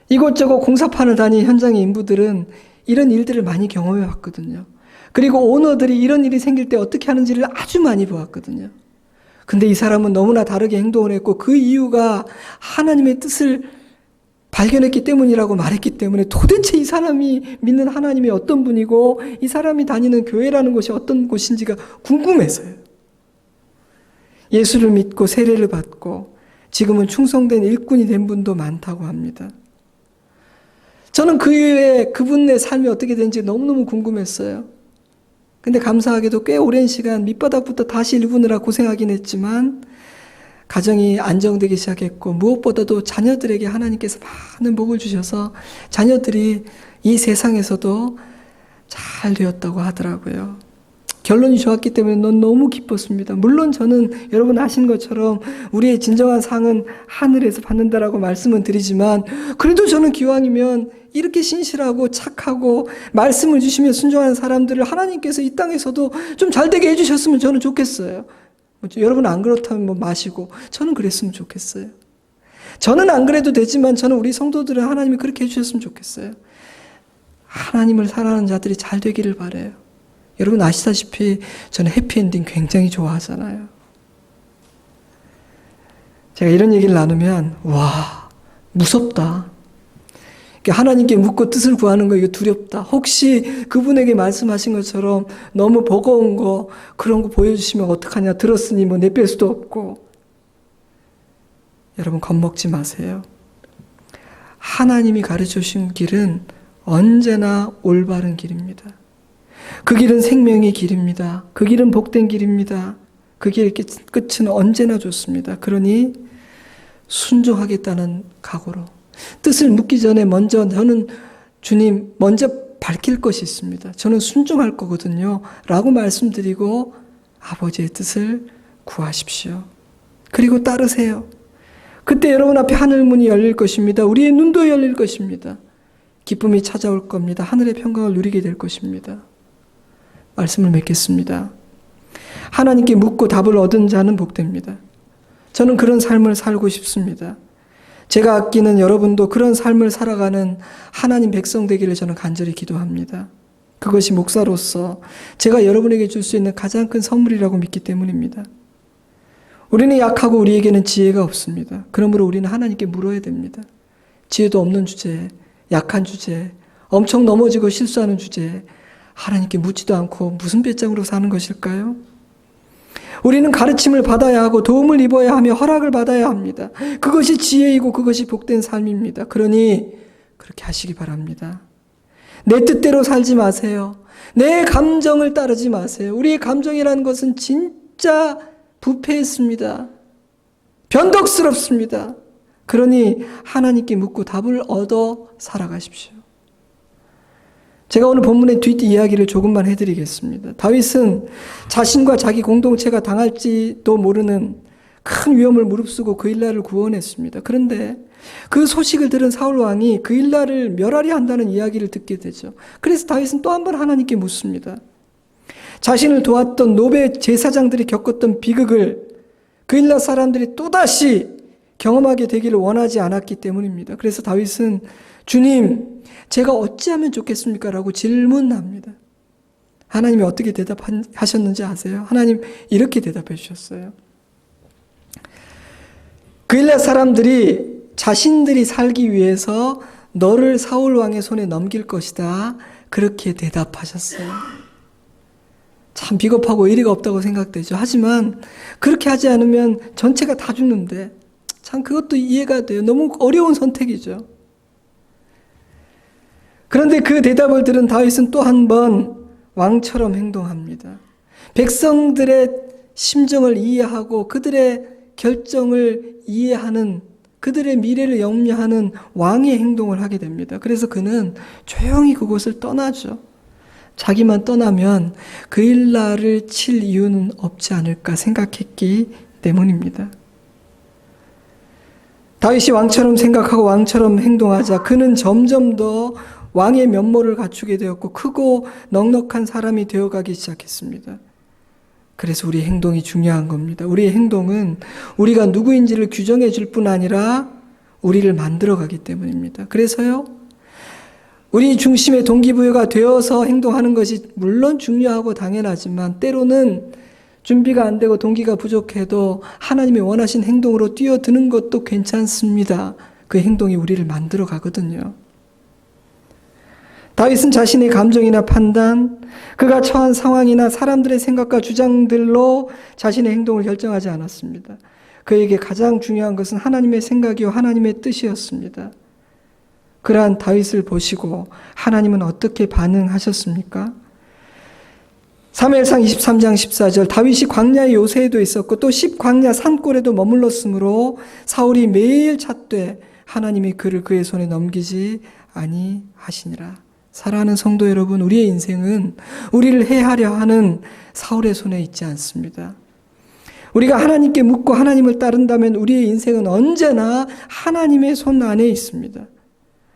이곳저곳 공사판을 다닌 현장의 인부들은 이런 일들을 많이 경험해 봤거든요. 그리고 오너들이 이런 일이 생길 때 어떻게 하는지를 아주 많이 보았거든요. 근데 이 사람은 너무나 다르게 행동을 했고 그 이유가 하나님의 뜻을 발견했기 때문이라고 말했기 때문에 도대체 이 사람이 믿는 하나님이 어떤 분이고 이 사람이 다니는 교회라는 곳이 어떤 곳인지가 궁금해서요. 예수를 믿고 세례를 받고 지금은 충성된 일꾼이 된 분도 많다고 합니다. 저는 그 이후에 그분의 삶이 어떻게 되는지 너무너무 궁금했어요. 근데 감사하게도 꽤 오랜 시간 밑바닥부터 다시 일구느라 고생하긴 했지만 가정이 안정되기 시작했고 무엇보다도 자녀들에게 하나님께서 많은 복을 주셔서 자녀들이 이 세상에서도 잘 되었다고 하더라고요. 결론이 좋았기 때문에 너무 기뻤습니다. 물론 저는 여러분 아시는 것처럼 우리의 진정한 상은 하늘에서 받는다라고 말씀은 드리지만 그래도 저는 기왕이면 이렇게 신실하고 착하고 말씀을 주시며 순종하는 사람들을 하나님께서 이 땅에서도 좀 잘되게 해주셨으면 저는 좋겠어요. 여러분 안 그렇다면 마시고 저는 그랬으면 좋겠어요. 저는 안 그래도 되지만 저는 우리 성도들은 하나님이 그렇게 해주셨으면 좋겠어요. 하나님을 사랑하는 자들이 잘 되기를 바라요. 여러분 아시다시피 저는 해피엔딩 굉장히 좋아하잖아요. 제가 이런 얘기를 나누면 와 무섭다. 하나님께 묻고 뜻을 구하는 거 이거 두렵다. 혹시 그분에게 말씀하신 것처럼 너무 버거운 거 그런 거 보여주시면 어떡하냐. 들었으니 뭐 내뺄 수도 없고. 여러분 겁먹지 마세요. 하나님이 가르쳐 주신 길은 언제나 올바른 길입니다. 그 길은 생명의 길입니다. 그 길은 복된 길입니다. 그 길의 끝은 언제나 좋습니다. 그러니 순종하겠다는 각오로 뜻을 묻기 전에 먼저 저는 주님 먼저 밝힐 것이 있습니다. 저는 순종할 거거든요. 라고 말씀드리고 아버지의 뜻을 구하십시오. 그리고 따르세요. 그때 여러분 앞에 하늘문이 열릴 것입니다. 우리의 눈도 열릴 것입니다. 기쁨이 찾아올 겁니다. 하늘의 평강을 누리게 될 것입니다. 말씀을 맺겠습니다. 하나님께 묻고 답을 얻은 자는 복됩니다. 저는 그런 삶을 살고 싶습니다. 제가 아끼는 여러분도 그런 삶을 살아가는 하나님 백성 되기를 저는 간절히 기도합니다. 그것이 목사로서 제가 여러분에게 줄 수 있는 가장 큰 선물이라고 믿기 때문입니다. 우리는 약하고 우리에게는 지혜가 없습니다. 그러므로 우리는 하나님께 물어야 됩니다. 지혜도 없는 주제에, 약한 주제에, 엄청 넘어지고 실수하는 주제에 하나님께 묻지도 않고 무슨 배짱으로 사는 것일까요? 우리는 가르침을 받아야 하고 도움을 입어야 하며 허락을 받아야 합니다. 그것이 지혜이고 그것이 복된 삶입니다. 그러니 그렇게 하시기 바랍니다. 내 뜻대로 살지 마세요. 내 감정을 따르지 마세요. 우리의 감정이라는 것은 진짜 부패했습니다. 변덕스럽습니다. 그러니 하나님께 묻고 답을 얻어 살아가십시오. 제가 오늘 본문의 뒷이야기를 조금만 해드리겠습니다. 다윗은 자신과 자기 공동체가 당할지도 모르는 큰 위험을 무릅쓰고 그 일날을 구원했습니다. 그런데 그 소식을 들은 사울 왕이 그 일날을 멸하리 한다는 이야기를 듣게 되죠. 그래서 다윗은 또 한 번 하나님께 묻습니다. 자신을 도왔던 노베 제사장들이 겪었던 비극을 그 일날 사람들이 또다시 경험하게 되기를 원하지 않았기 때문입니다. 그래서 다윗은 주님, 제가 어찌하면 좋겠습니까? 라고 질문합니다. 하나님이 어떻게 대답하셨는지 아세요? 하나님 이렇게 대답해 주셨어요. 그 일날 사람들이 자신들이 살기 위해서 너를 사울 왕의 손에 넘길 것이다. 그렇게 대답하셨어요. 참 비겁하고 의리가 없다고 생각되죠. 하지만 그렇게 하지 않으면 전체가 다 죽는데 참 그것도 이해가 돼요. 너무 어려운 선택이죠. 그런데 그 대답을 들은 다윗은 또 한 번 왕처럼 행동합니다. 백성들의 심정을 이해하고 그들의 결정을 이해하는 그들의 미래를 염려하는 왕의 행동을 하게 됩니다. 그래서 그는 조용히 그곳을 떠나죠. 자기만 떠나면 그 일날을 칠 이유는 없지 않을까 생각했기 때문입니다. 다윗이 왕처럼 생각하고 왕처럼 행동하자 그는 점점 더 왕의 면모를 갖추게 되었고 크고 넉넉한 사람이 되어가기 시작했습니다. 그래서 우리의 행동이 중요한 겁니다. 우리의 행동은 우리가 누구인지를 규정해 줄 뿐 아니라 우리를 만들어가기 때문입니다. 그래서요, 우리 중심의 동기부여가 되어서 행동하는 것이 물론 중요하고 당연하지만 때로는 준비가 안 되고 동기가 부족해도 하나님이 원하신 행동으로 뛰어드는 것도 괜찮습니다. 그 행동이 우리를 만들어 가거든요. 다윗은 자신의 감정이나 판단, 그가 처한 상황이나 사람들의 생각과 주장들로 자신의 행동을 결정하지 않았습니다. 그에게 가장 중요한 것은 하나님의 생각이요 하나님의 뜻이었습니다. 그러한 다윗을 보시고 하나님은 어떻게 반응하셨습니까? 사무엘상 23장 14절 다윗이 광야의 요새에도 있었고 또 십광야 산골에도 머물렀으므로 사울이 매일 찾되 하나님이 그를 그의 손에 넘기지 아니하시니라. 사랑하는 성도 여러분, 우리의 인생은 우리를 해하려 하는 사울의 손에 있지 않습니다. 우리가 하나님께 묻고 하나님을 따른다면 우리의 인생은 언제나 하나님의 손 안에 있습니다.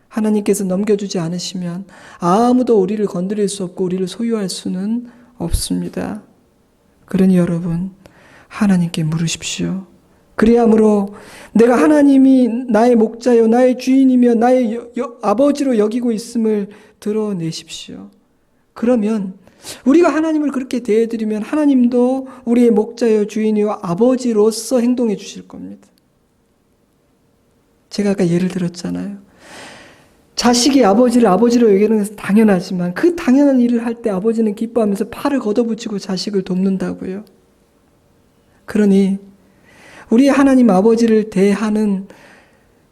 하나님께서 넘겨주지 않으시면 아무도 우리를 건드릴 수 없고 우리를 소유할 수는 없습니다. 그러니 여러분, 하나님께 물으십시오. 그리함으로 내가 하나님이 나의 목자요 나의 주인이며 나의 아버지로 여기고 있음을 드러내십시오. 그러면 우리가 하나님을 그렇게 대해드리면 하나님도 우리의 목자요 주인이요 아버지로서 행동해 주실 겁니다. 제가 아까 예를 들었잖아요. 자식이 아버지를 아버지로 여기는 것은 당연하지만 그 당연한 일을 할 때 아버지는 기뻐하면서 팔을 걷어붙이고 자식을 돕는다고요. 그러니 우리 하나님 아버지를 대하는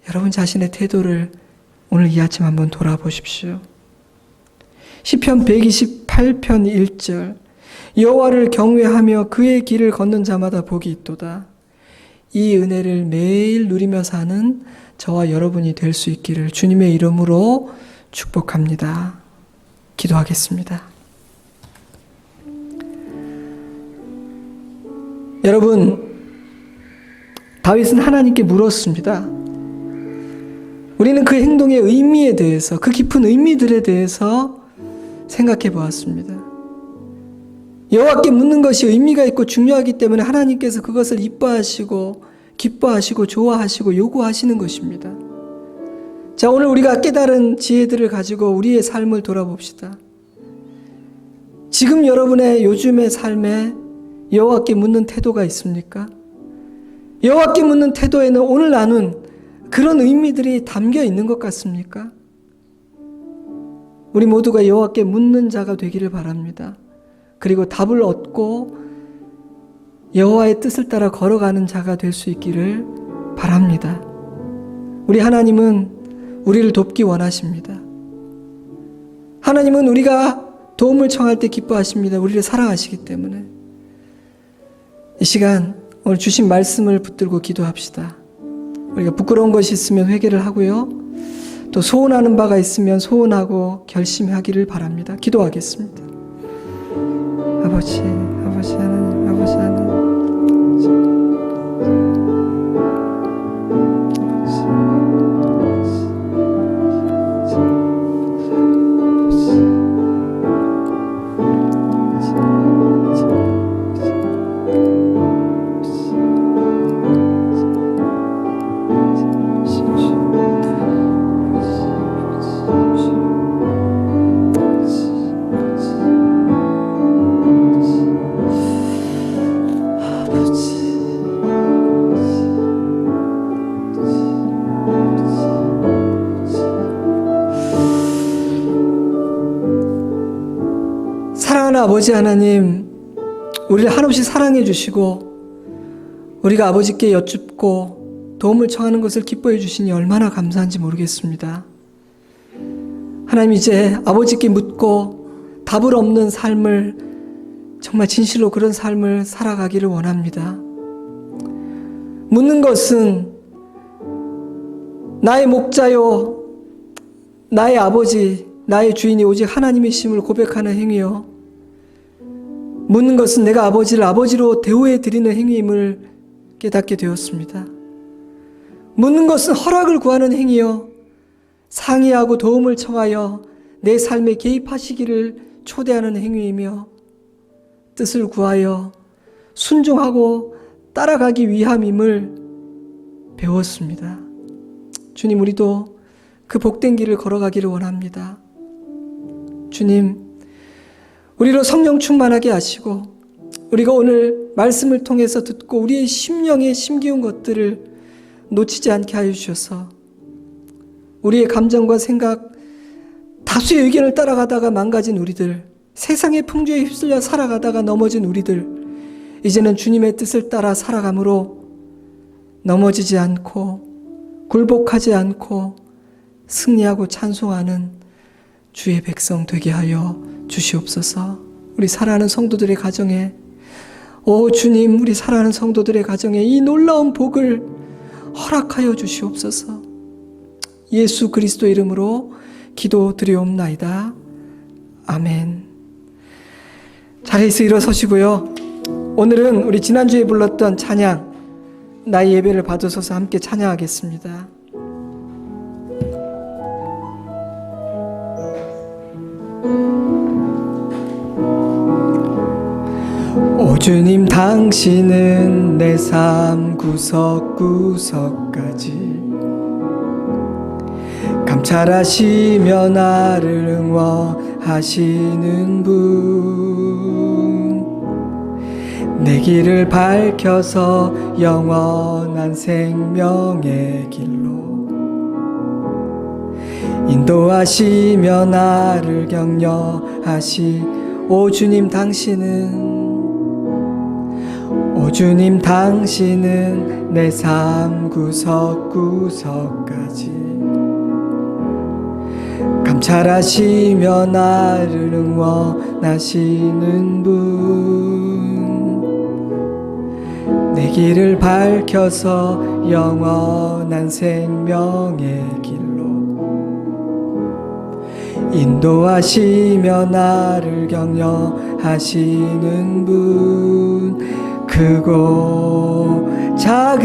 여러분 자신의 태도를 오늘 이 아침 한번 돌아보십시오. 시편 128편 1절 여호와를 경외하며 그의 길을 걷는 자마다 복이 있도다. 이 은혜를 매일 누리며 사는 저와 여러분이 될 수 있기를 주님의 이름으로 축복합니다. 기도하겠습니다. 여러분, 다윗은 하나님께 물었습니다. 우리는 그 행동의 의미에 대해서, 그 깊은 의미들에 대해서 생각해 보았습니다. 여호와께 묻는 것이 의미가 있고 중요하기 때문에 하나님께서 그것을 이뻐하시고 기뻐하시고 좋아하시고 요구하시는 것입니다. 자, 오늘 우리가 깨달은 지혜들을 가지고 우리의 삶을 돌아봅시다. 지금 여러분의 요즘의 삶에 여호와께 묻는 태도가 있습니까? 여호와께 묻는 태도에는 오늘 나눈 그런 의미들이 담겨 있는 것 같습니까? 우리 모두가 여호와께 묻는 자가 되기를 바랍니다. 그리고 답을 얻고 여호와의 뜻을 따라 걸어가는 자가 될 수 있기를 바랍니다. 우리 하나님은 우리를 돕기 원하십니다. 하나님은 우리가 도움을 청할 때 기뻐하십니다. 우리를 사랑하시기 때문에. 이 시간 오늘 주신 말씀을 붙들고 기도합시다. 우리가 부끄러운 것이 있으면 회개를 하고요. 또 소원하는 바가 있으면 소원하고 결심하기를 바랍니다. 기도하겠습니다. 아버지 하나님, 아버지 하나님. 사랑하는 아버지 하나님, 우리를 한없이 사랑해 주시고 우리가 아버지께 여쭙고 도움을 청하는 것을 기뻐해 주시니 얼마나 감사한지 모르겠습니다. 하나님, 이제 아버지께 묻고 답을 없는 삶을, 정말 진실로 그런 삶을 살아가기를 원합니다. 묻는 것은 나의 목자요 나의 아버지, 나의 주인이 오직 하나님이심을 고백하는 행위요, 묻는 것은 내가 아버지를 아버지로 대우해 드리는 행위임을 깨닫게 되었습니다. 묻는 것은 허락을 구하는 행위요, 상의하고 도움을 청하여 내 삶에 개입하시기를 초대하는 행위이며 뜻을 구하여 순종하고 따라가기 위함임을 배웠습니다. 주님, 우리도 그 복된 길을 걸어가기를 원합니다. 주님, 우리로 성령 충만하게 하시고 우리가 오늘 말씀을 통해서 듣고 우리의 심령에 심기운 것들을 놓치지 않게 하여 주셔서 우리의 감정과 생각, 다수의 의견을 따라가다가 망가진 우리들, 세상의 풍조에 휩쓸려 살아가다가 넘어진 우리들, 이제는 주님의 뜻을 따라 살아감으로 넘어지지 않고 굴복하지 않고 승리하고 찬송하는 주의 백성 되게 하여 주시옵소서. 우리 사랑하는 성도들의 가정에, 오 주님, 우리 사랑하는 성도들의 가정에 이 놀라운 복을 허락하여 주시옵소서. 예수 그리스도 이름으로 기도드리옵나이다. 아멘. 자리에서 일어서시고요. 오늘은 우리 지난주에 불렀던 찬양, 나의 예배를 받으소서 함께 찬양하겠습니다. 오 주님, 당신은 내 삶 구석구석까지 감찰하시며 나를 응원하시는 분, 내 길을 밝혀서 영원한 생명의 길로 인도하시며 나를 격려하시. 오 주님, 오 주님, 당신은 내 삶 구석구석까지 감찰하시며 나를 응원하시는 분, 내 길을 밝혀서 영원한 생명의 길로 인도하시며 나를 격려하시는 분, 크고 작은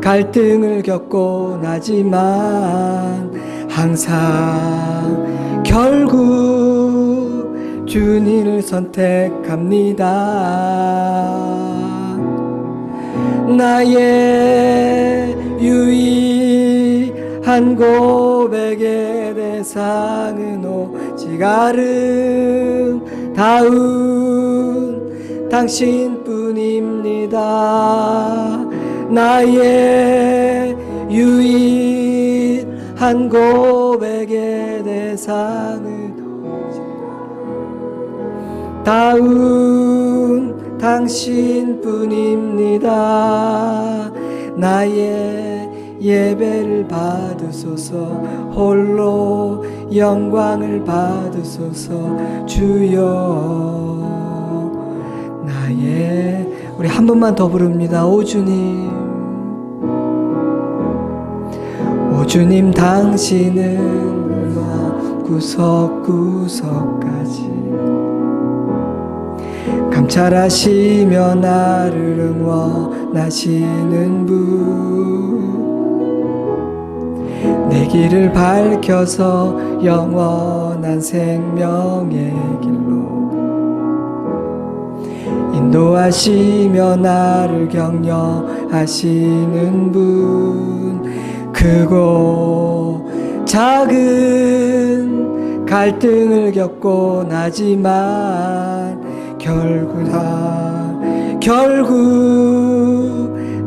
갈등을 겪고 나지만 항상 결국 주님을 선택합니다. 나의 유일한 고백의 대상은 오직 아름다운 당신뿐입니다. 나의 유일한 고백의 대상은 다운 당신뿐입니다. 나의 예배를 받으소서, 홀로 영광을 받으소서 주여. 나의, 우리 한 번만 더 부릅니다. 오 주님, 오 주님, 당신은 구석구석까지 감찰하시며 나를 응원하시는 분, 내 길을 밝혀서 영원한 생명의 길로 인도하시며 나를 격려하시는 분, 크고 작은 갈등을 겪고 나지만 결국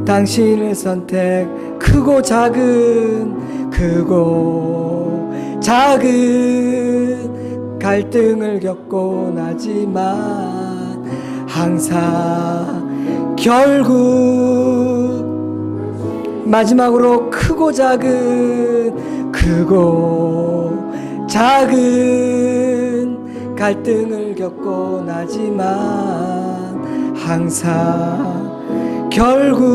당신을 선택. 크고 작은 갈등을 겪고 나지만 항상 결국 마지막으로 크고 작은 갈등을 겪고 나지만 항상 결국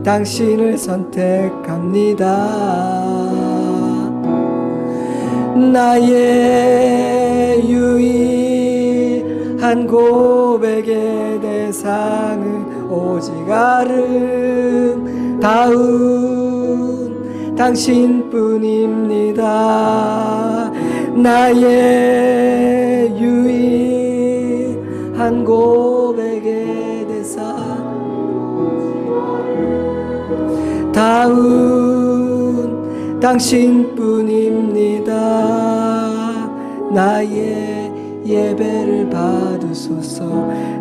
당신을 선택합니다. 나의 유일한 고백의 대상은 오직 아름다운 다운 당신뿐입니다. 나의 유일한 고백의 대상 다운 당신뿐입니다. 나의 예배를 받으소서.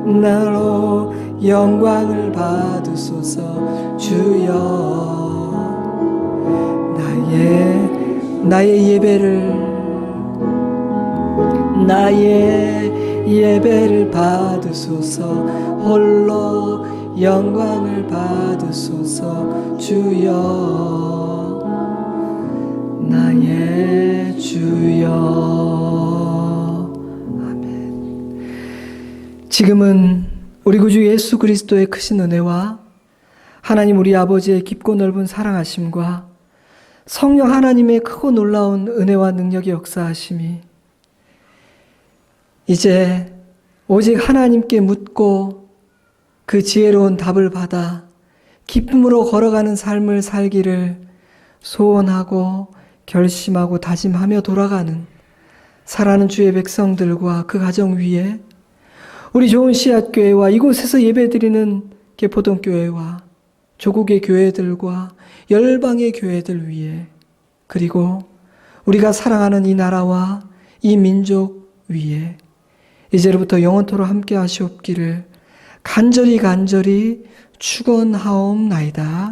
나로 영광을 받으소서. 주여 나의 예배를 받으소서. 홀로 영광을 받으소서. 주여 나의 주여. 아멘. 지금은 우리 구주 예수 그리스도의 크신 은혜와 하나님 우리 아버지의 깊고 넓은 사랑하심과 성령 하나님의 크고 놀라운 은혜와 능력의 역사하심이 이제 오직 하나님께 묻고 그 지혜로운 답을 받아 기쁨으로 걸어가는 삶을 살기를 소원하고 결심하고 다짐하며 돌아가는 사랑하는 주의 백성들과 그 가정 위에 우리 좋은 씨앗교회와 이곳에서 예배드리는 개포동교회와 조국의 교회들과 열방의 교회들 위에 그리고 우리가 사랑하는 이 나라와 이 민족 위에 이제로부터 영원토록 함께 하시옵기를 간절히 축원하옵나이다.